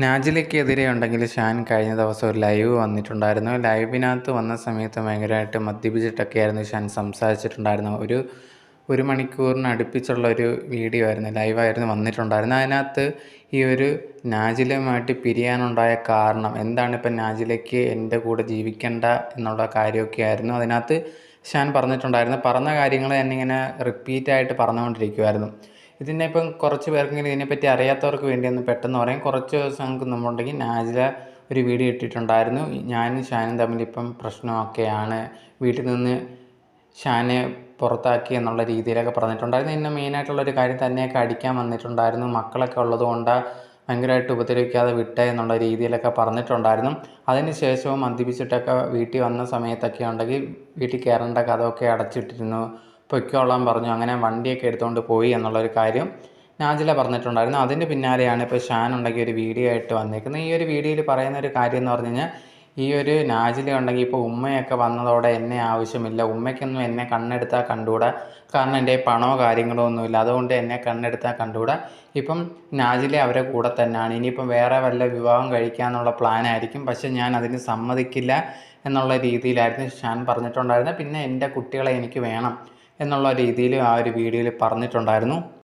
നാജിലയ്ക്കെതിരെ ഉണ്ടെങ്കിൽ ഷാൻ കഴിഞ്ഞ ദിവസം ഒരു ലൈവ് വന്നിട്ടുണ്ടായിരുന്നു. ലൈവിനകത്ത് വന്ന സമയത്ത് ഭയങ്കരമായിട്ട് മദ്യപിച്ചിട്ടൊക്കെയായിരുന്നു ഷാൻ സംസാരിച്ചിട്ടുണ്ടായിരുന്നു. ഒരു മണിക്കൂറിന് അടുപ്പിച്ചുള്ള ഒരു വീഡിയോ ആയിരുന്നു, ലൈവായിരുന്നു വന്നിട്ടുണ്ടായിരുന്നത്. അതിനകത്ത് ഈ ഒരു നാജിലയുമായിട്ട് പിരിയാനുണ്ടായ കാരണം എന്താണ്, ഇപ്പം നാജിലയ്ക്ക് എൻ്റെ കൂടെ ജീവിക്കേണ്ട എന്നുള്ള കാര്യമൊക്കെ ആയിരുന്നു അതിനകത്ത് ഷാൻ പറഞ്ഞിട്ടുണ്ടായിരുന്നു. പറഞ്ഞ കാര്യങ്ങൾ തന്നെ ഇങ്ങനെ റിപ്പീറ്റായിട്ട് പറഞ്ഞുകൊണ്ടിരിക്കുമായിരുന്നു. ഇതിനെ ഇപ്പം കുറച്ച് പേർക്കെങ്കിലും ഇതിനെപ്പറ്റി അറിയാത്തവർക്ക് വേണ്ടി ഒന്ന് പെട്ടെന്ന് പറയും. കുറച്ച് ദിവസങ്ങൾക്ക് മുമ്പുണ്ടെങ്കിൽ നാജില ഒരു വീഡിയോ ഇട്ടിട്ടുണ്ടായിരുന്നു. ഞാനും ഷാനും തമ്മിൽ ഇപ്പം പ്രശ്നമൊക്കെയാണ്, വീട്ടിൽ നിന്ന് ഷാനെ പുറത്താക്കി എന്നുള്ള രീതിയിലൊക്കെ പറഞ്ഞിട്ടുണ്ടായിരുന്നു. പിന്നെ മെയിനായിട്ടുള്ളൊരു കാര്യം, തന്നെയൊക്കെ അടിക്കാൻ വന്നിട്ടുണ്ടായിരുന്നു, മക്കളൊക്കെ ഉള്ളതുകൊണ്ട് ഭയങ്കരമായിട്ട് ഉപദ്രവിക്കാതെ വിട്ടേ എന്നുള്ള രീതിയിലൊക്കെ പറഞ്ഞിട്ടുണ്ടായിരുന്നു. അതിന് ശേഷവും മദ്യപിച്ചിട്ടൊക്കെ വീട്ടിൽ വന്ന സമയത്തൊക്കെ ഉണ്ടെങ്കിൽ വീട്ടിൽ കയറേണ്ട കഥയൊക്കെ അടച്ചിട്ടിരുന്നു, പൊയ്ക്കോളാൻ പറഞ്ഞു, അങ്ങനെ വണ്ടിയൊക്കെ എടുത്തുകൊണ്ട് പോയി എന്നുള്ളൊരു കാര്യം നാജില പറഞ്ഞിട്ടുണ്ടായിരുന്നു. അതിന് പിന്നാലെയാണ് ഇപ്പോൾ ഷാൻ ഉണ്ടെങ്കിൽ ഒരു വീഡിയോ ആയിട്ട് വന്നിരിക്കുന്നത്. ഈ ഒരു വീഡിയോയിൽ പറയുന്ന ഒരു കാര്യം എന്ന് പറഞ്ഞു കഴിഞ്ഞാൽ, ഈ ഒരു നാജില ഉണ്ടെങ്കിൽ ഇപ്പോൾ ഉമ്മയൊക്കെ വന്നതോടെ എന്നെ ആവശ്യമില്ല, ഉമ്മയ്ക്കൊന്നും എന്നെ കണ്ണെടുത്താൽ കണ്ടുകൂടാ, കാരണം എൻ്റെ പണമോ കാര്യങ്ങളോ ഒന്നുമില്ല, അതുകൊണ്ട് എന്നെ കണ്ണെടുത്താൽ കണ്ടുകൂടാ. ഇപ്പം നാജില അവരെ കൂടെ തന്നെയാണ്, ഇനിയിപ്പം വേറെ വല്ല വിവാഹം കഴിക്കാമെന്നുള്ള പ്ലാനായിരിക്കും, പക്ഷെ ഞാൻ അതിന് സമ്മതിക്കില്ല എന്നുള്ള രീതിയിലായിരുന്നു ഷാൻ പറഞ്ഞിട്ടുണ്ടായിരുന്നത്. പിന്നെ എൻ്റെ കുട്ടികളെ എനിക്ക് വേണം എന്നുള്ള രീതിയിൽ ആ ഒരു വീഡിയോയിൽ പറഞ്ഞിട്ടുണ്ടായിരുന്നു.